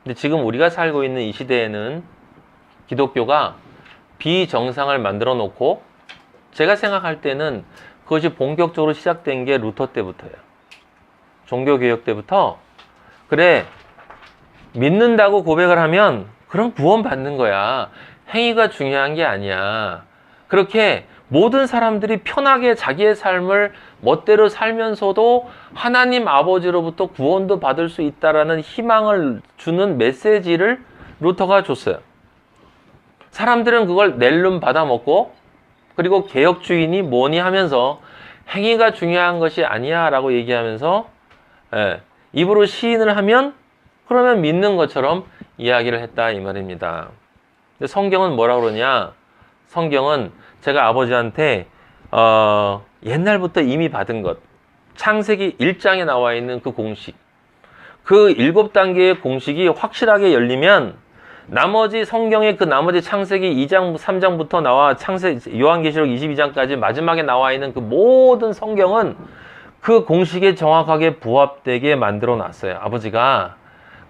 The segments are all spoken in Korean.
근데 지금 우리가 살고 있는 이 시대에는 기독교가 비정상을 만들어 놓고, 제가 생각할 때는 그것이 본격적으로 시작된 게 루터 때부터예요. 종교개혁 때부터. 그래, 믿는다고 고백을 하면 그럼 구원 받는 거야. 행위가 중요한 게 아니야. 그렇게 모든 사람들이 편하게 자기의 삶을 멋대로 살면서도 하나님 아버지로부터 구원도 받을 수 있다라는 희망을 주는 메시지를 루터가 줬어요. 사람들은 그걸 낼름 받아먹고, 그리고 개혁주의니 뭐니 하면서 행위가 중요한 것이 아니야 라고 얘기하면서 입으로 시인을 하면 그러면 믿는 것처럼 이야기를 했다 이 말입니다. 근데 성경은 뭐라고 그러냐? 성경은 제가 아버지한테 옛날부터 이미 받은 것, 창세기 1장에 나와 있는 그 공식, 그 7단계의 공식이 확실하게 열리면 나머지 성경의 그 나머지 창세기 2장, 3장부터 나와 요한계시록 22장까지 마지막에 나와 있는 그 모든 성경은 그 공식에 정확하게 부합되게 만들어 놨어요. 아버지가.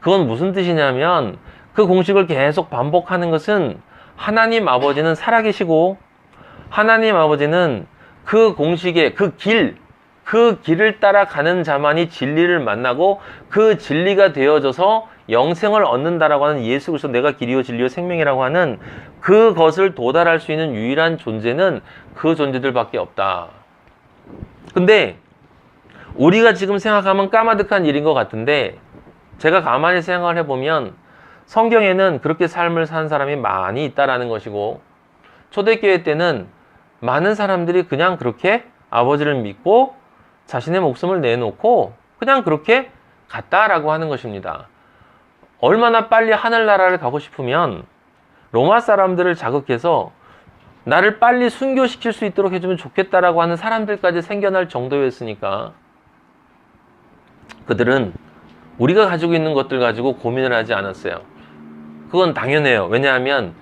그건 무슨 뜻이냐면 그 공식을 계속 반복하는 것은 하나님 아버지는 살아계시고 하나님 아버지는 그 공식의 그 길을 따라가는 자만이 진리를 만나고 그 진리가 되어져서 영생을 얻는다라고 하는 예수 그리스도 내가 길이요 진리요 생명이라고 하는 그것을 도달할 수 있는 유일한 존재는 그 존재들밖에 없다. 근데 우리가 지금 생각하면 까마득한 일인 것 같은데 제가 가만히 생각을 해보면 성경에는 그렇게 삶을 산 사람이 많이 있다라는 것이고 초대교회 때는 많은 사람들이 그냥 그렇게 아버지를 믿고 자신의 목숨을 내놓고 그냥 그렇게 갔다라고 하는 것입니다. 얼마나 빨리 하늘나라를 가고 싶으면 로마 사람들을 자극해서 나를 빨리 순교시킬 수 있도록 해주면 좋겠다라고 하는 사람들까지 생겨날 정도였으니까 그들은 우리가 가지고 있는 것들 가지고 고민을 하지 않았어요. 그건 당연해요. 왜냐하면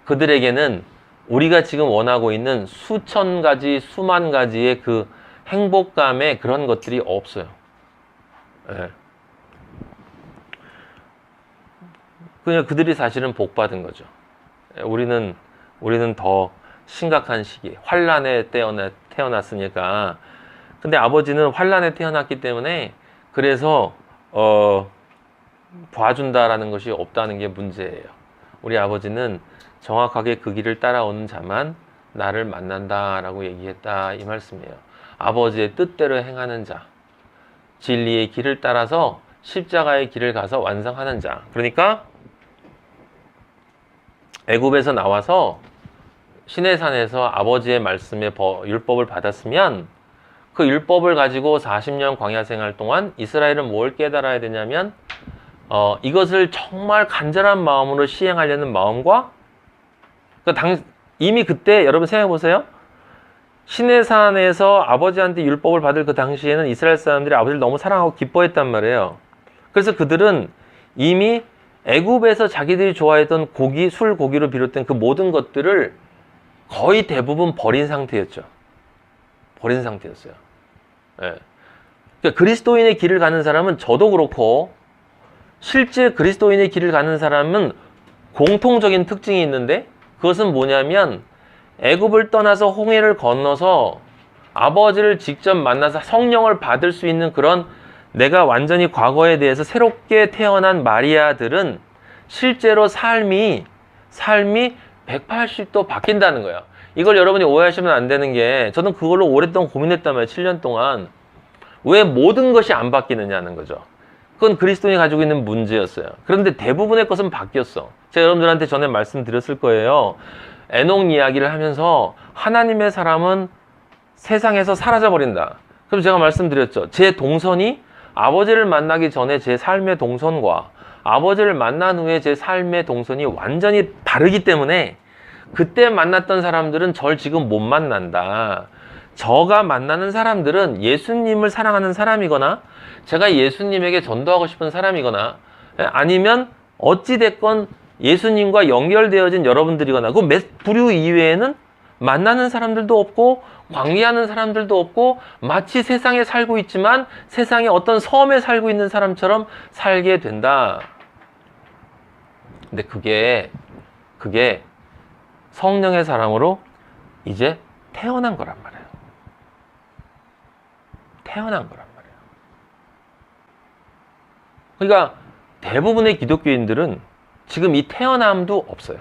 그들에게는 우리가 지금 원하고 있는 수천 가지, 수만 가지의 그 행복감의 그런 것들이 없어요. 네. 그냥 그들이 사실은 복받은 거죠. 우리는 더 심각한 시기, 환란에 태어났으니까. 근데 아버지는 환란에 태어났기 때문에 그래서 봐준다라는 것이 없다는 게 문제예요. 우리 아버지는 정확하게 그 길을 따라오는 자만 나를 만난다라고 얘기했다 이 말씀이에요. 아버지의 뜻대로 행하는 자, 진리의 길을 따라서 십자가의 길을 가서 완성하는 자. 그러니까 애굽에서 나와서 시내산에서 아버지의 말씀의 율법을 받았으면 그 율법을 가지고 40년 광야 생활 동안 이스라엘은 뭘 깨달아야 되냐면 이것을 정말 간절한 마음으로 시행하려는 마음과 이미 그때 여러분 생각해 보세요. 시내산에서 아버지한테 율법을 받을 그 당시에는 이스라엘 사람들이 아버지를 너무 사랑하고 기뻐했단 말이에요. 그래서 그들은 이미 애굽에서 자기들이 좋아했던 고기, 술, 고기로 비롯된 그 모든 것들을 거의 대부분 버린 상태였죠. 버린 상태였어요. 예. 그러니까 그리스도인의 길을 가는 사람은 저도 그렇고 실제 그리스도인의 길을 가는 사람은 공통적인 특징이 있는데 그것은 뭐냐면 애굽을 떠나서 홍해를 건너서 아버지를 직접 만나서 성령을 받을 수 있는 그런 내가 완전히 과거에 대해서 새롭게 태어난 마리아들은 실제로 삶이 180도 바뀐다는 거예요. 이걸 여러분이 오해하시면 안 되는 게 저는 그걸로 오랫동안 고민했단 말이에요. 7년 동안. 왜 모든 것이 안 바뀌느냐는 거죠. 그건 그리스도인이 가지고 있는 문제였어요. 그런데 대부분의 것은 바뀌었어. 제가 여러분들한테 전에 말씀드렸을 거예요. 에녹 이야기를 하면서 하나님의 사람은 세상에서 사라져버린다. 그럼 제가 말씀드렸죠. 제 동선이 아버지를 만나기 전에 제 삶의 동선과 아버지를 만난 후에 제 삶의 동선이 완전히 다르기 때문에 그때 만났던 사람들은 절 지금 못 만난다. 저가 만나는 사람들은 예수님을 사랑하는 사람이거나 제가 예수님에게 전도하고 싶은 사람이거나 아니면 어찌됐건 예수님과 연결되어진 여러분들이거나 그 몇 부류 이외에는 만나는 사람들도 없고 관계하는 사람들도 없고 마치 세상에 살고 있지만 세상의 어떤 섬에 살고 있는 사람처럼 살게 된다. 근데 그게 성령의 사람으로 이제 태어난 거란 말이에요. 태어난 거란 말이에요. 그러니까 대부분의 기독교인들은 지금 이 태어남도 없어요.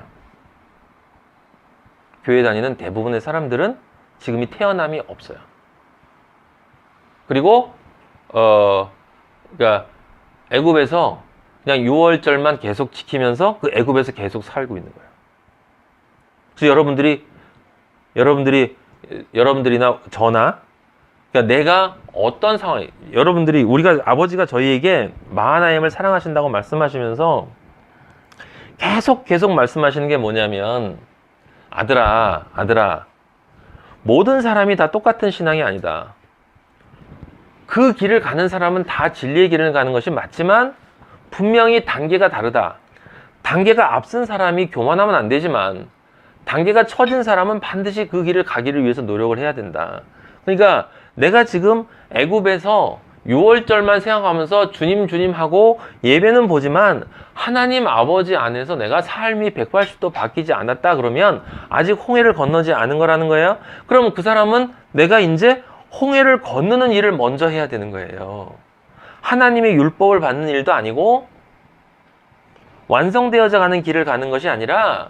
교회 다니는 대부분의 사람들은 지금 이 태어남이 없어요. 그리고 그러니까 애굽에서 그냥 6월절만 계속 지키면서 그 애굽에서 계속 살고 있는 거예요. 그래서 여러분들이나 저나, 그러니까 내가 어떤 상황, 우리가 아버지가 저희에게 마하나임을 사랑하신다고 말씀하시면서 계속 말씀하시는 게 뭐냐면, 아들아, 모든 사람이 다 똑같은 신앙이 아니다. 그 길을 가는 사람은 다 진리의 길을 가는 것이 맞지만 분명히 단계가 다르다. 단계가 앞선 사람이 교만하면 안 되지만 단계가 처진 사람은 반드시 그 길을 가기를 위해서 노력을 해야 된다. 그러니까 내가 지금 애굽에서 6월절만 생각하면서 주님 하고 예배는 보지만 하나님 아버지 안에서 내가 삶이 180도 바뀌지 않았다 그러면 아직 홍해를 건너지 않은 거라는 거예요. 그러면 그 사람은 내가 이제 홍해를 건너는 일을 먼저 해야 되는 거예요. 하나님의 율법을 받는 일도 아니고 완성되어져 가는 길을 가는 것이 아니라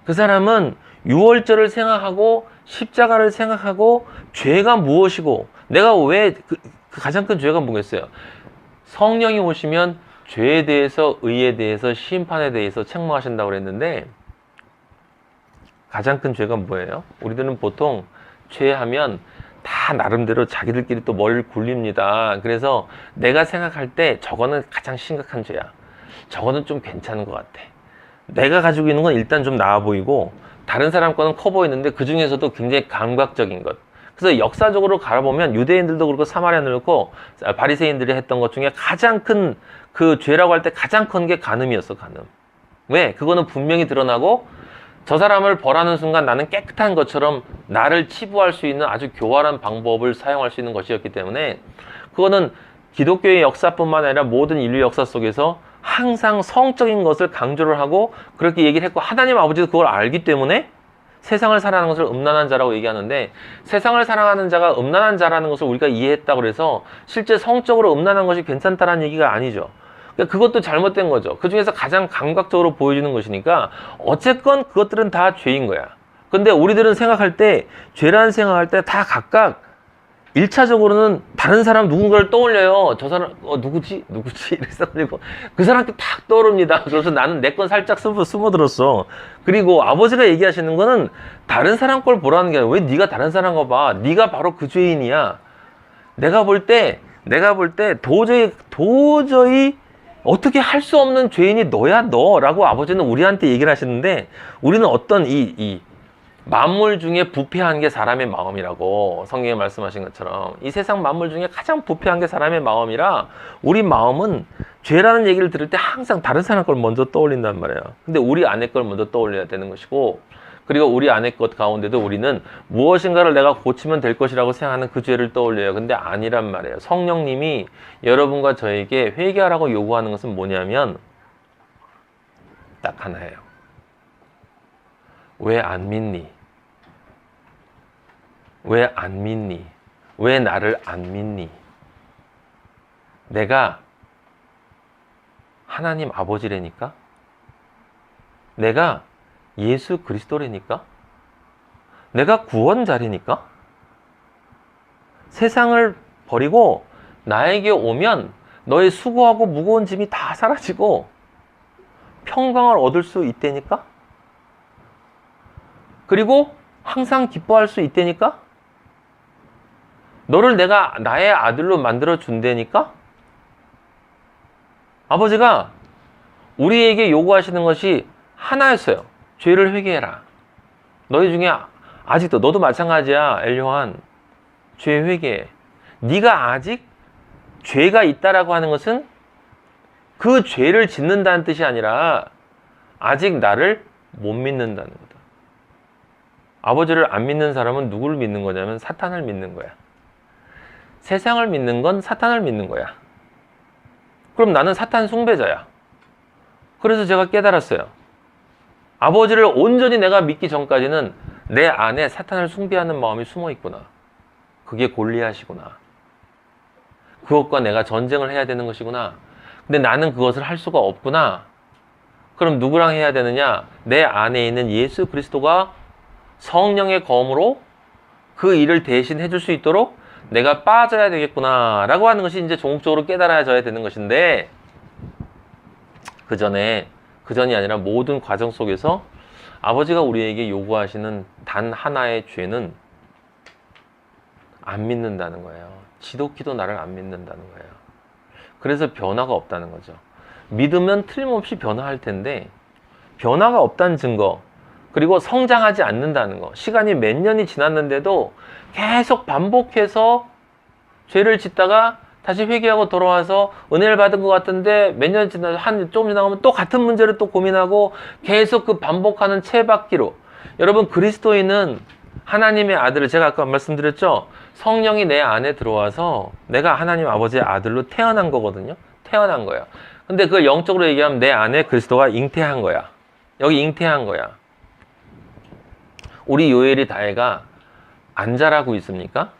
그 사람은 6월절을 생각하고 십자가를 생각하고 죄가 무엇이고 내가 왜 그 가장 큰 죄가 뭐겠어요? 성령이 오시면 죄에 대해서, 의에 대해서, 심판에 대해서 책망하신다고 그랬는데 가장 큰 죄가 뭐예요? 우리들은 보통 죄하면 다 나름대로 자기들끼리 또 머리를 굴립니다. 그래서 내가 생각할 때 저거는 가장 심각한 죄야. 저거는 좀 괜찮은 것 같아. 내가 가지고 있는 건 일단 좀 나아 보이고 다른 사람 거는 커 보이는데 그 중에서도 굉장히 감각적인 것. 그래서 역사적으로 갈아보면 유대인들도 그렇고 사마리아인들도 그렇고 바리새인들이 했던 것 중에 가장 큰 그 죄라고 할 때 가장 큰 게 간음이었어. 간음. 왜? 그거는 분명히 드러나고 저 사람을 벌하는 순간 나는 깨끗한 것처럼 나를 치부할 수 있는 아주 교활한 방법을 사용할 수 있는 것이었기 때문에 그거는 기독교의 역사뿐만 아니라 모든 인류 역사 속에서 항상 성적인 것을 강조를 하고 그렇게 얘기를 했고 하나님 아버지도 그걸 알기 때문에 세상을 사랑하는 것을 음란한 자라고 얘기하는데 세상을 사랑하는 자가 음란한 자라는 것을 우리가 이해했다고 해서 실제 성적으로 음란한 것이 괜찮다는 얘기가 아니죠. 그러니까 그것도 잘못된 거죠. 그 중에서 가장 감각적으로 보여주는 것이니까 어쨌건 그것들은 다 죄인 거야. 근데 우리들은 생각할 때 죄라는 생각할 때 다 각각 1차적으로는 다른 사람 누군가를 떠올려요. 저 사람 누구지? 이래서 그리고 그 사람한테 탁 떠오릅니다. 그래서 나는 내 건 살짝 숨어들었어. 그리고 아버지가 얘기하시는 거는 다른 사람 걸 보라는 게 아니라 왜 네가 다른 사람 거 봐? 네가 바로 그 죄인이야. 내가 볼 때 도저히 어떻게 할 수 없는 죄인이 너라고 아버지는 우리한테 얘기를 하시는데 우리는 어떤 이 만물 중에 부패한 게 사람의 마음이라고 성경에 말씀하신 것처럼 이 세상 만물 중에 가장 부패한 게 사람의 마음이라 우리 마음은 죄라는 얘기를 들을 때 항상 다른 사람 걸 먼저 떠올린단 말이에요. 근데 우리 안에 걸 먼저 떠올려야 되는 것이고 그리고 우리 안에 것 가운데도 우리는 무엇인가를 내가 고치면 될 것이라고 생각하는 그 죄를 떠올려요. 근데 아니란 말이에요. 성령님이 여러분과 저에게 회개하라고 요구하는 것은 뭐냐면 딱 하나예요. 왜 안 믿니? 왜 안 믿니? 왜 나를 안 믿니? 내가 하나님 아버지라니까? 내가 예수 그리스도라니까? 내가 구원자라니까? 세상을 버리고 나에게 오면 너의 수고하고 무거운 짐이 다 사라지고 평강을 얻을 수 있다니까? 그리고 항상 기뻐할 수 있다니까? 너를 내가 나의 아들로 만들어 준다니까? 아버지가 우리에게 요구하시는 것이 하나였어요. 죄를 회개해라. 너희 중에 아직도 너도 마찬가지야. 엘요한 죄 회개해. 네가 아직 죄가 있다라고 하는 것은 그 죄를 짓는다는 뜻이 아니라 아직 나를 못 믿는다는 거다. 아버지를 안 믿는 사람은 누구를 믿는 거냐면 사탄을 믿는 거야. 세상을 믿는 건 사탄을 믿는 거야. 그럼 나는 사탄 숭배자야. 그래서 제가 깨달았어요. 아버지를 온전히 내가 믿기 전까지는 내 안에 사탄을 숭배하는 마음이 숨어 있구나. 그게 골리앗이구나. 그것과 내가 전쟁을 해야 되는 것이구나. 근데 나는 그것을 할 수가 없구나. 그럼 누구랑 해야 되느냐? 내 안에 있는 예수 그리스도가 성령의 검으로 그 일을 대신 해줄 수 있도록 내가 빠져야 되겠구나 라고 하는 것이 이제 종국적으로 깨달아져야 되는 것인데, 그 전이 아니라 모든 과정 속에서 아버지가 우리에게 요구하시는 단 하나의 죄는 안 믿는다는 거예요. 지독히도 나를 안 믿는다는 거예요. 그래서 변화가 없다는 거죠. 믿으면 틀림없이 변화할 텐데 변화가 없다는 증거, 그리고 성장하지 않는다는 거. 시간이 몇 년이 지났는데도 계속 반복해서 죄를 짓다가 다시 회개하고 돌아와서 은혜를 받은 것 같은데 몇 년 지나서 좀 지나가면 또 같은 문제를 또 고민하고 계속 그 반복하는 채받기로. 여러분, 그리스도인은 하나님의 아들을, 제가 아까 말씀드렸죠? 성령이 내 안에 들어와서 내가 하나님 아버지의 아들로 태어난 거거든요. 태어난 거야. 근데 그걸 영적으로 얘기하면 내 안에 그리스도가 잉태한 거야. 여기 잉태한 거야. 우리 요엘이 다혜가 안 자라고 있습니까?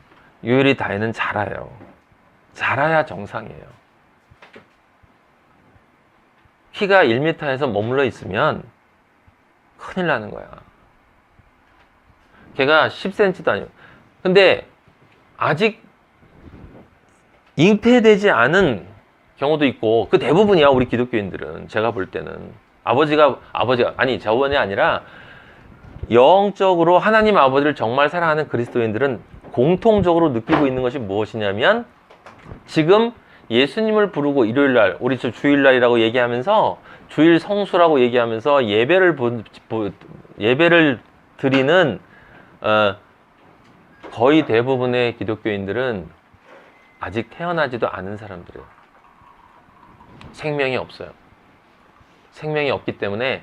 요엘이 다혜는 자라요. 자라야 정상이에요. 키가 1m에서 머물러 있으면 큰일 나는 거야. 걔가 10cm도 아니고. 근데 아직 잉태되지 않은 경우도 있고, 그 대부분이야, 우리 기독교인들은. 제가 볼 때는. 아버지가, 아니, 저번이 아니라, 영적으로 하나님 아버지를 정말 사랑하는 그리스도인들은 공통적으로 느끼고 있는 것이 무엇이냐면, 지금 예수님을 부르고 일요일날, 우리 주일날이라고 얘기하면서, 주일 성수라고 얘기하면서 예배를 드리는, 거의 대부분의 기독교인들은 아직 태어나지도 않은 사람들이에요. 생명이 없어요. 생명이 없기 때문에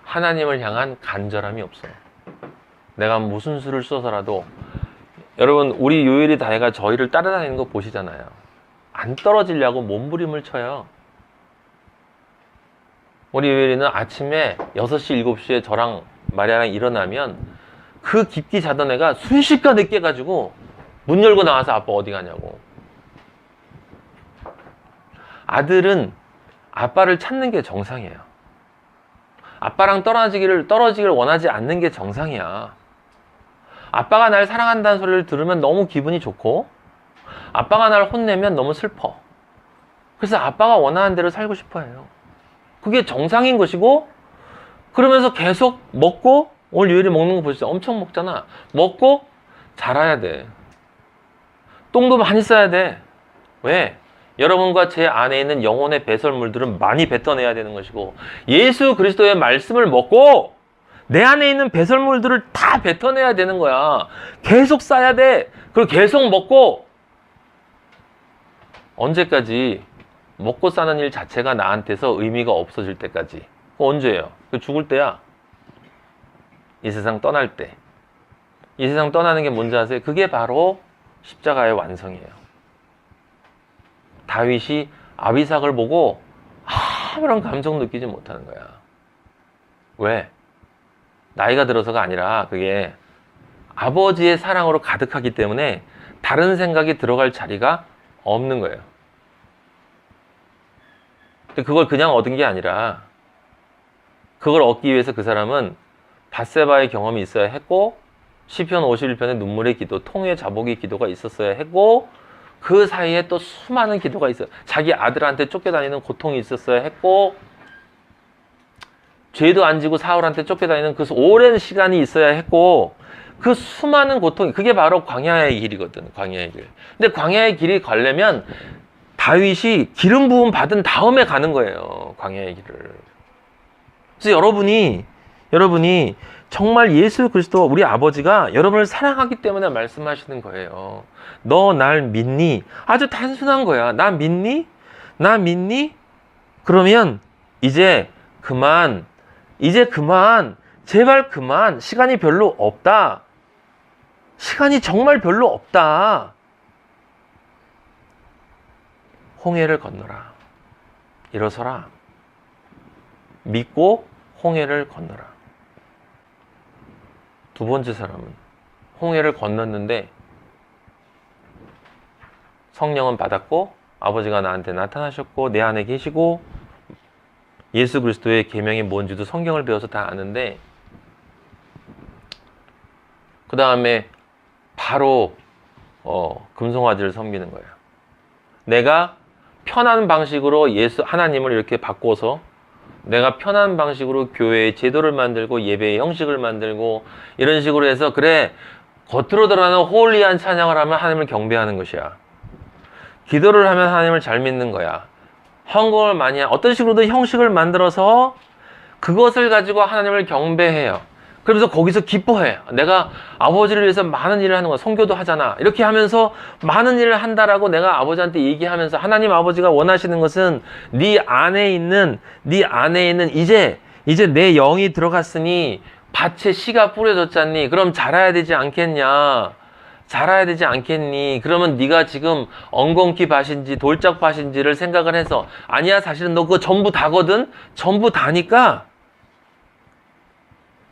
하나님을 향한 간절함이 없어요. 내가 무슨 수를 써서라도. 여러분, 우리 요일이 다혜가 저희를 따라다니는 거 보시잖아요. 안 떨어지려고 몸부림을 쳐요. 우리 요일이는 아침에 6시, 7시에 저랑 마리아랑 일어나면 그 깊게 자던 애가 순식간에 깨가지고 문 열고 나와서 아빠 어디 가냐고. 아들은 아빠를 찾는 게 정상이에요. 아빠랑 떨어지기를 원하지 않는 게 정상이야. 아빠가 날 사랑한다는 소리를 들으면 너무 기분이 좋고, 아빠가 날 혼내면 너무 슬퍼. 그래서 아빠가 원하는 대로 살고 싶어 해요. 그게 정상인 것이고, 그러면서 계속 먹고, 오늘 요일이 먹는 거 보시죠. 엄청 먹잖아. 먹고 자라야 돼. 똥도 많이 싸야 돼. 왜? 여러분과 제 안에 있는 영혼의 배설물들은 많이 뱉어내야 되는 것이고, 예수 그리스도의 말씀을 먹고 내 안에 있는 배설물들을 다 뱉어내야 되는 거야. 계속 싸야 돼. 그리고 계속 먹고. 언제까지? 먹고 싸는 일 자체가 나한테서 의미가 없어질 때까지. 그거 언제예요? 그 죽을 때야. 이 세상 떠날 때. 이 세상 떠나는 게 뭔지 아세요? 그게 바로 십자가의 완성이에요. 다윗이 아비삭을 보고 아무런 감정 느끼지 못하는 거야. 왜? 나이가 들어서가 아니라 그게 아버지의 사랑으로 가득하기 때문에 다른 생각이 들어갈 자리가 없는 거예요. 근데 그걸 그냥 얻은 게 아니라, 그걸 얻기 위해서 그 사람은 밧세바의 경험이 있어야 했고, 시편 51편의 눈물의 기도, 통의 자복의 기도가 있었어야 했고, 그 사이에 또 수많은 기도가 있어요. 자기 아들한테 쫓겨다니는 고통이 있었어야 했고, 죄도 안 지고 사울한테 쫓겨다니는 그 오랜 시간이 있어야 했고, 그 수많은 고통이, 그게 바로 광야의 길이거든. 광야의 길. 근데 광야의 길이 가려면 다윗이 기름 부음 받은 다음에 가는 거예요. 광야의 길을. 그래서 여러분이 정말 예수 그리스도, 우리 아버지가 여러분을 사랑하기 때문에 말씀하시는 거예요. 너 날 믿니? 아주 단순한 거야. 나 믿니? 나 믿니? 그러면 이제 그만. 제발 그만. 시간이 별로 없다. 시간이 정말 별로 없다. 홍해를 건너라. 일어서라. 믿고 홍해를 건너라. 두 번째 사람은 홍해를 건넜는데 성령은 받았고 아버지가 나한테 나타나셨고 내 안에 계시고 예수 그리스도의 계명이 뭔지도 성경을 배워서 다 아는데 그 다음에 바로 금송아지를 섬기는 거예요. 내가 편한 방식으로 하나님을 이렇게 바꿔서 내가 편한 방식으로 교회의 제도를 만들고 예배의 형식을 만들고 이런 식으로 해서 그래 겉으로 드러나는 홀리한 찬양을 하면 하나님을 경배하는 것이야. 기도를 하면 하나님을 잘 믿는 거야. 헌금을 많이 어떤 식으로든 형식을 만들어서 그것을 가지고 하나님을 경배해요. 그러면서 거기서 기뻐해. 내가 아버지를 위해서 많은 일을 하는 거야. 선교도 하잖아. 이렇게 하면서 많은 일을 한다라고 내가 아버지한테 얘기하면서 하나님 아버지가 원하시는 것은 네 안에 있는 이제 내 영이 들어갔으니 밭에 씨가 뿌려졌잖니. 그럼 자라야 되지 않겠냐. 자라야 되지 않겠니? 그러면 네가 지금 엉겅퀴 밭인지 돌짝 밭인지를 생각을 해서 아니야 사실은 너 그거 전부 다거든? 전부 다니까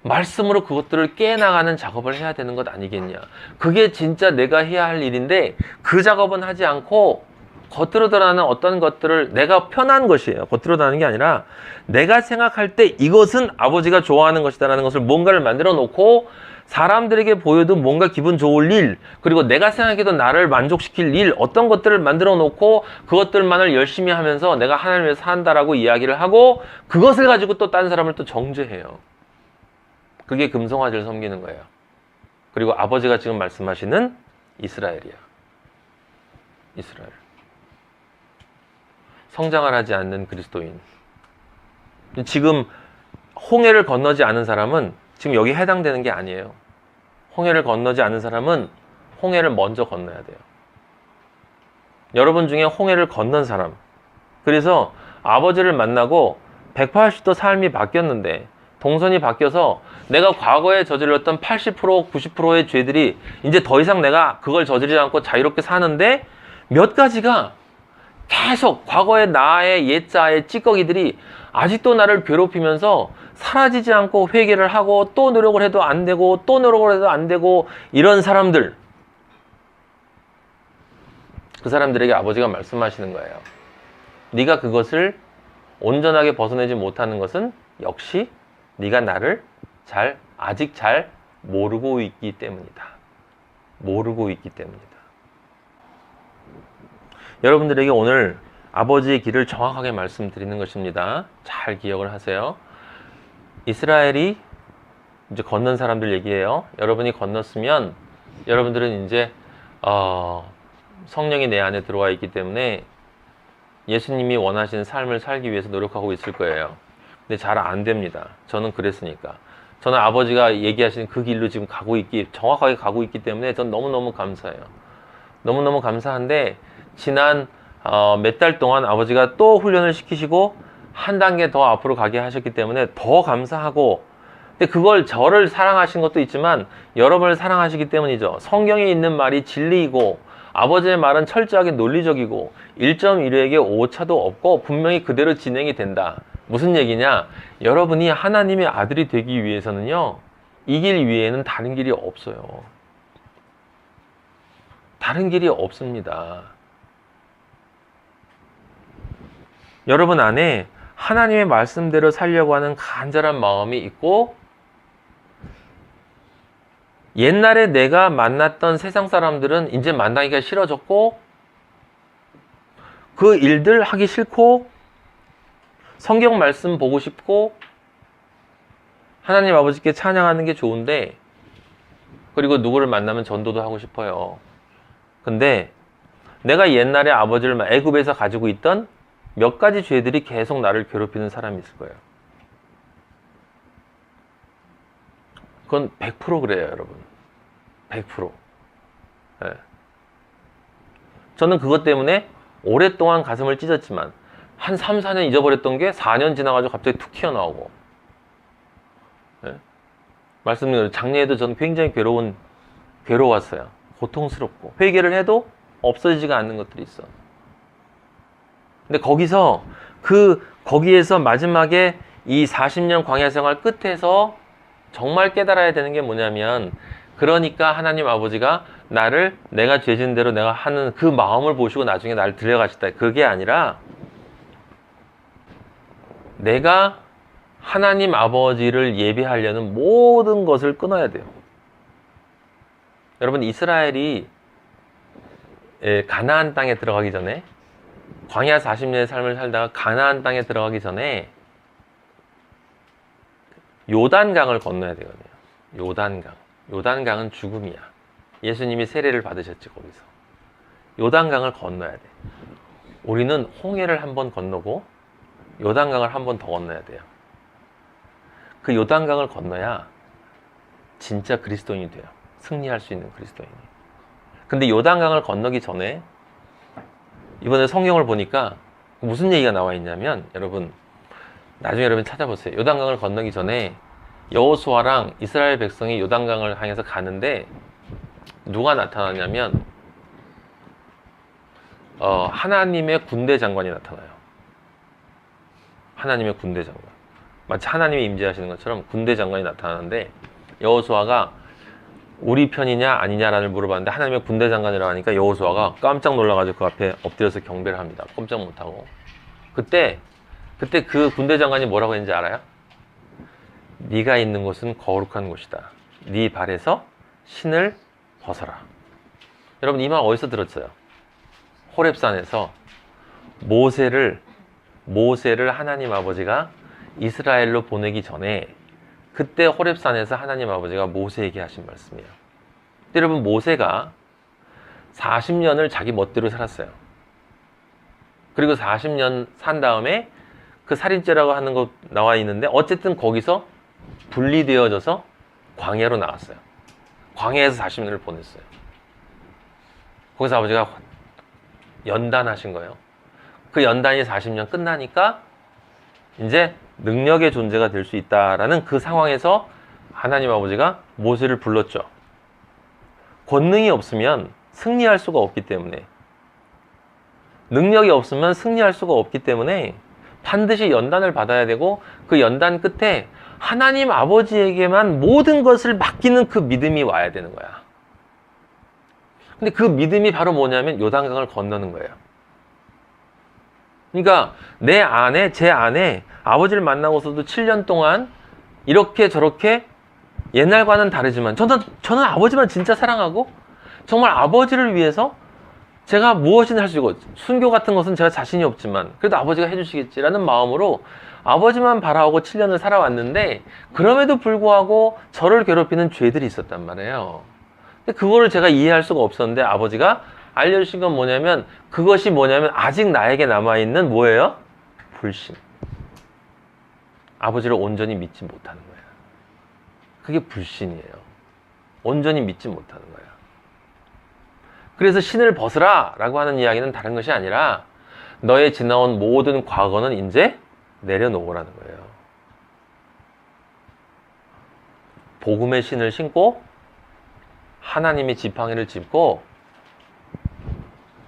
말씀으로 그것들을 깨나가는 작업을 해야 되는 것 아니겠냐. 그게 진짜 내가 해야 할 일인데 그 작업은 하지 않고 겉으로 드러나는 어떤 것들을 내가 편한 것이에요. 겉으로 드러나는 게 아니라 내가 생각할 때 이것은 아버지가 좋아하는 것이다라는 것을 뭔가를 만들어 놓고 사람들에게 보여도 뭔가 기분 좋을 일, 그리고 내가 생각해도 나를 만족시킬 일, 어떤 것들을 만들어 놓고 그것들만을 열심히 하면서 내가 하나님을 위해서 산다라고 이야기를 하고 그것을 가지고 또 다른 사람을 또 정죄해요. 그게 금송아지를 섬기는 거예요. 그리고 아버지가 지금 말씀하시는 이스라엘이야. 이스라엘. 성장을 하지 않는 그리스도인. 지금 홍해를 건너지 않은 사람은 지금 여기 해당되는 게 아니에요. 홍해를 건너지 않은 사람은 홍해를 먼저 건너야 돼요. 여러분 중에 홍해를 건넌 사람, 그래서 아버지를 만나고 180도 삶이 바뀌었는데 동선이 바뀌어서 내가 과거에 저질렀던 80%, 90%의 죄들이 이제 더 이상 내가 그걸 저지르지 않고 자유롭게 사는데 몇 가지가 계속 과거의 나의 옛자의 찌꺼기들이 아직도 나를 괴롭히면서 사라지지 않고 회개를 하고 또 노력을 해도 안 되고 또 노력을 해도 안 되고 이런 사람들, 그 사람들에게 아버지가 말씀하시는 거예요. 네가 그것을 온전하게 벗어내지 못하는 것은 역시 네가 나를 아직 잘 모르고 있기 때문이다. 모르고 있기 때문이다. 여러분들에게 오늘 아버지의 길을 정확하게 말씀드리는 것입니다. 잘 기억을 하세요. 이스라엘이 이제 건넌 사람들 얘기예요. 여러분이 건넜으면 여러분들은 이제 성령이 내 안에 들어와 있기 때문에 예수님이 원하시는 삶을 살기 위해서 노력하고 있을 거예요. 근데 잘 안 됩니다. 저는 그랬으니까. 저는 아버지가 얘기하시는 그 길로 지금 정확하게 가고 있기 때문에 전 너무너무 감사해요. 너무너무 감사한데 지난 몇 달 동안 아버지가 또 훈련을 시키시고 한 단계 더 앞으로 가게 하셨기 때문에 더 감사하고, 근데 그걸 저를 사랑하신 것도 있지만 여러분을 사랑하시기 때문이죠. 성경에 있는 말이 진리이고 아버지의 말은 철저하게 논리적이고 1.1회에게 오차도 없고 분명히 그대로 진행이 된다. 무슨 얘기냐? 여러분이 하나님의 아들이 되기 위해서는요, 이 길 위에는 다른 길이 없어요. 다른 길이 없습니다. 여러분 안에 하나님의 말씀대로 살려고 하는 간절한 마음이 있고, 옛날에 내가 만났던 세상 사람들은 이제 만나기가 싫어졌고, 그 일들 하기 싫고, 성경 말씀 보고 싶고, 하나님 아버지께 찬양하는 게 좋은데, 그리고 누구를 만나면 전도도 하고 싶어요. 근데 내가 옛날에 아버지를 애굽에서 가지고 있던 몇 가지 죄들이 계속 나를 괴롭히는 사람이 있을 거예요. 그건 100% 그래요, 여러분. 100%. 네. 저는 그것 때문에 오랫동안 가슴을 찢었지만 한 3, 4년 잊어버렸던 게 4년 지나가지고 갑자기 툭 튀어나오고. 네. 말씀드린 작년에도 저는 굉장히 괴로웠어요. 고통스럽고. 회개를 해도 없어지지가 않는 것들이 있어. 근데 거기에서 마지막에 이 40년 광야 생활 끝에서 정말 깨달아야 되는 게 뭐냐면, 그러니까 하나님 아버지가 나를 내가 죄진 대로 내가 하는 그 마음을 보시고 나중에 나를 들여가시다. 그게 아니라 내가 하나님 아버지를 예배하려는 모든 것을 끊어야 돼요. 여러분, 이스라엘이 가나안 땅에 들어가기 전에, 광야 40년의 삶을 살다가 가나안 땅에 들어가기 전에 요단강을 건너야 되거든요. 요단강. 요단강은 죽음이야. 예수님이 세례를 받으셨지, 거기서. 요단강을 건너야 돼. 우리는 홍해를 한 번 건너고 요단강을 한 번 더 건너야 돼요. 그 요단강을 건너야 진짜 그리스도인이 돼요. 승리할 수 있는 그리스도인이. 근데 요단강을 건너기 전에, 이번에 성경을 보니까 무슨 얘기가 나와 있냐면, 여러분 나중에 여러분 찾아보세요. 요단강을 건너기 전에 여호수아랑 이스라엘 백성이 요단강을 향해서 가는데 누가 나타나냐면 하나님의 군대 장관이 나타나요. 하나님의 군대 장관. 마치 하나님이 임재하시는 것처럼 군대 장관이 나타나는데, 여호수아가 우리 편이냐 아니냐라는 물어봤는데 하나님의 군대 장관이라고 하니까 여호수아가 깜짝 놀라가지고 그 앞에 엎드려서 경배를 합니다. 꼼짝 못하고. 그때 그 군대 장관이 뭐라고 했는지 알아요? 네가 있는 곳은 거룩한 곳이다. 네 발에서 신을 벗어라. 여러분, 이 말 어디서 들었어요? 호렙산에서 모세를 하나님 아버지가 이스라엘로 보내기 전에, 그때 호렙산에서 하나님 아버지가 모세에게 하신 말씀이에요. 여러분, 모세가 40년을 자기 멋대로 살았어요. 그리고 40년 산 다음에 그 살인죄라고 하는 거 나와 있는데, 어쨌든 거기서 분리되어져서 광야로 나왔어요. 광야에서 40년을 보냈어요. 거기서 아버지가 연단하신 거예요. 그 연단이 40년 끝나니까 이제 능력의 존재가 될 수 있다라는 그 상황에서 하나님 아버지가 모세를 불렀죠. 권능이 없으면 승리할 수가 없기 때문에, 능력이 없으면 승리할 수가 없기 때문에 반드시 연단을 받아야 되고, 그 연단 끝에 하나님 아버지에게만 모든 것을 맡기는 그 믿음이 와야 되는 거야. 근데 그 믿음이 바로 뭐냐면 요단강을 건너는 거예요. 그러니까 제 안에 아버지를 만나고서도 7년 동안 이렇게 저렇게 옛날과는 다르지만 저는 아버지만 진짜 사랑하고 정말 아버지를 위해서 제가 무엇이든 할 수 있고, 순교 같은 것은 제가 자신이 없지만 그래도 아버지가 해주시겠지라는 마음으로 아버지만 바라보고 7년을 살아왔는데, 그럼에도 불구하고 저를 괴롭히는 죄들이 있었단 말이에요. 근데 그거를 제가 이해할 수가 없었는데, 아버지가 알려주신 건 뭐냐면, 그것이 뭐냐면 아직 나에게 남아있는 뭐예요? 불신. 아버지를 온전히 믿지 못하는 거예요. 그게 불신이에요. 온전히 믿지 못하는 거예요. 그래서 신을 벗으라 라고 하는 이야기는 다른 것이 아니라, 너의 지나온 모든 과거는 이제 내려놓으라는 거예요. 복음의 신을 신고 하나님의 지팡이를 짚고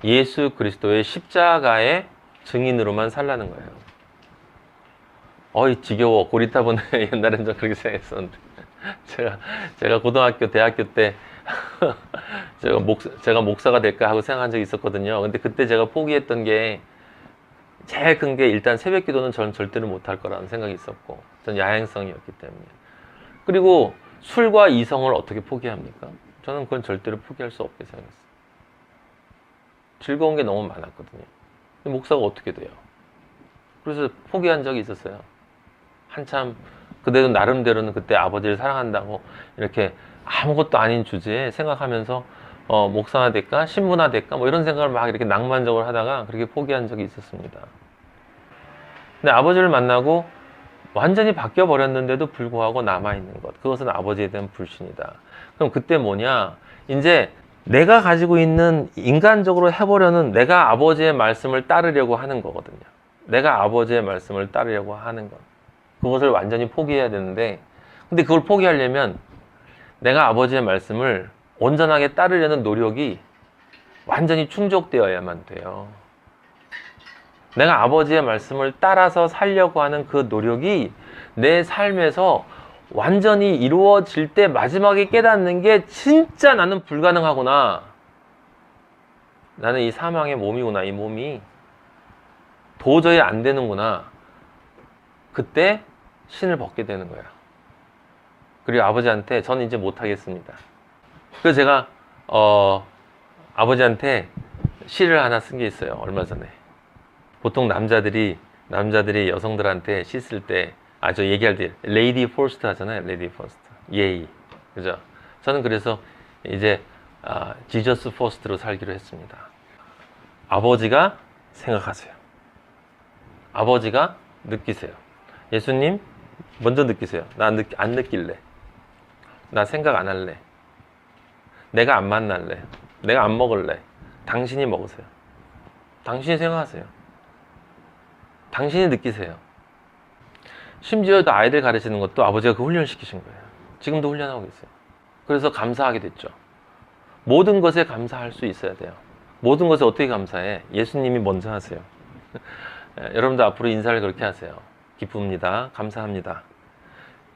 예수 그리스도의 십자가의 증인으로만 살라는 거예요. 어이 지겨워, 고리타분해. 옛날엔 좀 그렇게 생각했었는데, 제가 고등학교 대학교 때 제가 목사가 될까 하고 생각한 적이 있었거든요. 근데 그때 제가 포기했던 게, 제일 큰 게 일단 새벽 기도는 저는 절대로 못할 거라는 생각이 있었고, 전 야행성이었기 때문에. 그리고 술과 이성을 어떻게 포기합니까? 저는 그건 절대로 포기할 수 없게 생각했어요. 즐거운 게 너무 많았거든요. 근데 목사가 어떻게 돼요? 그래서 포기한 적이 있었어요. 한참 그때도 나름대로는 그때 아버지를 사랑한다고 이렇게 아무것도 아닌 주제에 생각하면서 목사나 될까 신부나 될까 뭐 이런 생각을 막 이렇게 낭만적으로 하다가 그렇게 포기한 적이 있었습니다. 근데 아버지를 만나고 완전히 바뀌어 버렸는데도 불구하고 남아있는 것, 그것은 아버지에 대한 불신이다. 그럼 그때 뭐냐, 이제 내가 가지고 있는 인간적으로 해보려는, 내가 아버지의 말씀을 따르려고 하는 거거든요. 내가 아버지의 말씀을 따르려고 하는 것, 그것을 완전히 포기해야 되는데, 근데 그걸 포기하려면 내가 아버지의 말씀을 온전하게 따르려는 노력이 완전히 충족되어야만 돼요. 내가 아버지의 말씀을 따라서 살려고 하는 그 노력이 내 삶에서 완전히 이루어질 때 마지막에 깨닫는 게 진짜 나는 불가능하구나. 나는 이 사망의 몸이구나. 이 몸이 도저히 안 되는구나. 그때 신을 벗게 되는 거야. 그리고 아버지한테 저는 이제 못하겠습니다. 그래서 제가 아버지한테 시를 하나 쓴 게 있어요. 얼마 전에. 보통 남자들이 여성들한테 시 쓸 때 저 얘기할 때 레이디 포스트 하잖아요. 레이디 포스트. 예의. 그죠? 저는 그래서 이제 지저스 포스트로 살기로 했습니다. 아버지가 생각하세요. 아버지가 느끼세요. 예수님 먼저 느끼세요. 나 안 느낄래. 나 생각 안 할래. 내가 안 만날래. 내가 안 먹을래. 당신이 먹으세요. 당신이 생각하세요. 당신이 느끼세요. 심지어 또 아이들 가르치는 것도 아버지가 그 훈련을 시키신 거예요. 지금도 훈련하고 있어요. 그래서 감사하게 됐죠. 모든 것에 감사할 수 있어야 돼요. 모든 것에 어떻게 감사해? 예수님이 먼저 하세요. 여러분도 앞으로 인사를 그렇게 하세요. 기쁩니다. 감사합니다.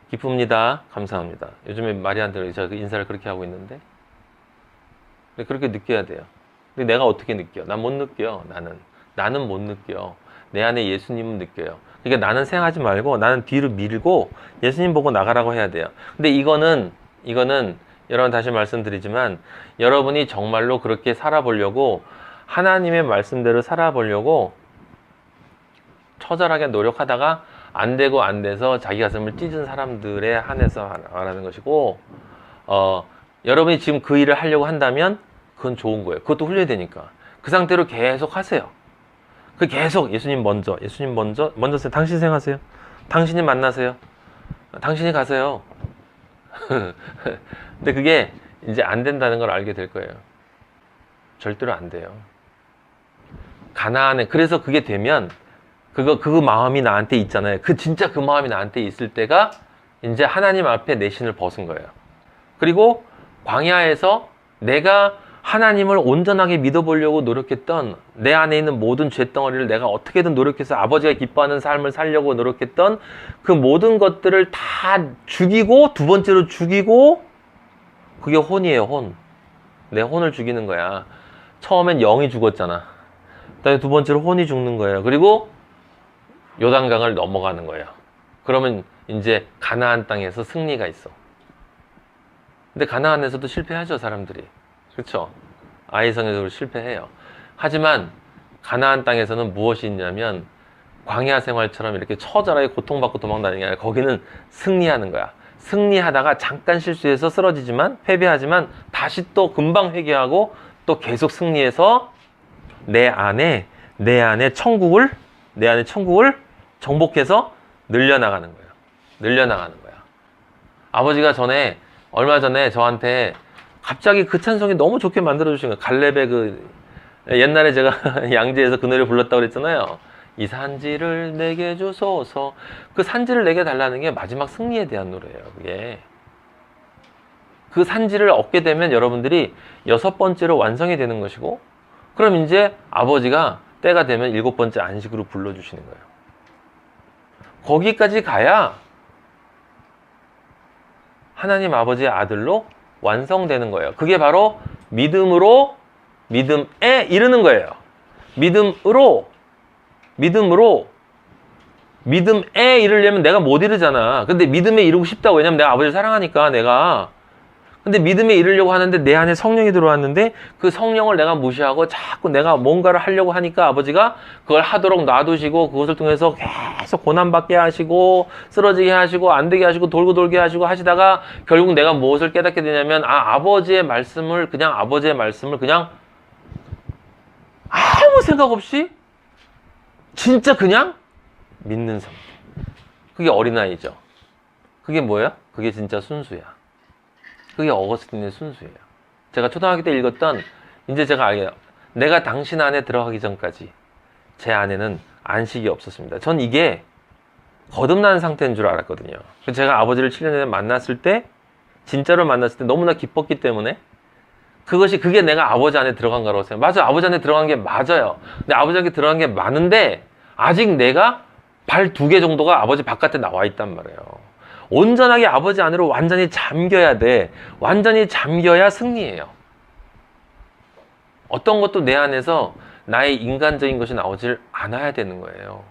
기쁩니다. 감사합니다. 요즘에 말이 안 들어요. 제가 인사를 그렇게 하고 있는데. 그렇게 느껴야 돼요. 근데 내가 어떻게 느껴? 난 못 느껴. 나는 못 느껴. 내 안에 예수님은 느껴요. 그러니까 나는 생각하지 말고 나는 뒤로 밀고 예수님 보고 나가라고 해야 돼요. 근데 이거는 여러분 다시 말씀드리지만 여러분이 정말로 그렇게 살아보려고 하나님의 말씀대로 살아보려고 처절하게 노력하다가 안 되고 안 돼서 자기 가슴을 찢은 사람들에 한해서 말하는 것이고 여러분이 지금 그 일을 하려고 한다면 그건 좋은 거예요. 그것도 훈련이 되니까. 그 상태로 계속 하세요. 그 계속 예수님 먼저 당신 생각하세요. 당신이 만나세요. 당신이 가세요. 근데 그게 이제 안 된다는 걸 알게 될 거예요. 절대로 안 돼요. 가나안에 그래서 그게 되면 그 마음이 나한테 있잖아요. 진짜 그 마음이 나한테 있을 때가 이제 하나님 앞에 내 신을 벗은 거예요. 그리고 광야에서 내가 하나님을 온전하게 믿어보려고 노력했던 내 안에 있는 모든 죄덩어리를 내가 어떻게든 노력해서 아버지가 기뻐하는 삶을 살려고 노력했던 그 모든 것들을 다 죽이고 두 번째로 죽이고 그게 혼이에요. 혼. 내 혼을 죽이는 거야. 처음엔 영이 죽었잖아. 그다음에 두 번째로 혼이 죽는 거예요. 그리고 요단강을 넘어가는 거예요. 그러면 이제 가나안 땅에서 승리가 있어. 근데 가나안에서도 실패하죠, 사람들이. 그렇죠? 아이성에서 실패해요. 하지만 가나안 땅에서는 무엇이 있냐면 광야 생활처럼 이렇게 처절하게 고통받고 도망다니는 게 아니라 거기는 승리하는 거야. 승리하다가 잠깐 실수해서 쓰러지지만 패배하지만 다시 또 금방 회개하고 또 계속 승리해서 내 안에 천국을 정복해서 늘려나가는 거예요. 늘려나가는 거야. 아버지가 얼마 전에 저한테 갑자기 그 찬송이 너무 좋게 만들어주신 거예요. 갈렙의 옛날에 제가 양지에서 그 노래 불렀다고 그랬잖아요. 이 산지를 내게 주소서. 그 산지를 내게 달라는 게 마지막 승리에 대한 노래예요. 그게. 그 산지를 얻게 되면 여러분들이 6번째로 완성이 되는 것이고, 그럼 이제 아버지가 때가 되면 7번째 안식으로 불러주시는 거예요. 거기까지 가야 하나님 아버지의 아들로 완성되는 거예요. 그게 바로 믿음에 이르는 거예요. 믿음에 이르려면 내가 못 이르잖아. 근데 믿음에 이르고 싶다고. 왜냐면 내가 아버지를 사랑하니까 근데 믿음에 이르려고 하는데 내 안에 성령이 들어왔는데 그 성령을 내가 무시하고 자꾸 내가 뭔가를 하려고 하니까 아버지가 그걸 하도록 놔두시고 그것을 통해서 계속 고난받게 하시고 쓰러지게 하시고 안 되게 하시고 돌고 돌게 하시고 하시다가 결국 내가 무엇을 깨닫게 되냐면 아버지의 말씀을 그냥 아무 생각 없이 진짜 그냥 믿는 상태. 그게 어린아이죠. 그게 뭐야? 그게 진짜 순수야. 그게 어거스틴의 순수예요. 제가 초등학교 때 읽었던, 이제 제가 알게요. 내가 당신 안에 들어가기 전까지 제 안에는 안식이 없었습니다. 전 이게 거듭난 상태인 줄 알았거든요. 제가 아버지를 7년 전에 만났을 때, 진짜로 만났을 때 너무나 기뻤기 때문에 그게 내가 아버지 안에 들어간 거라고 생각해요. 맞아요. 아버지 안에 들어간 게 맞아요. 근데 아버지 안에 들어간 게 많은데 아직 내가 발 2개 정도가 아버지 바깥에 나와 있단 말이에요. 온전하게 아버지 안으로 완전히 잠겨야 돼. 완전히 잠겨야 승리예요. 어떤 것도 내 안에서 나의 인간적인 것이 나오질 않아야 되는 거예요.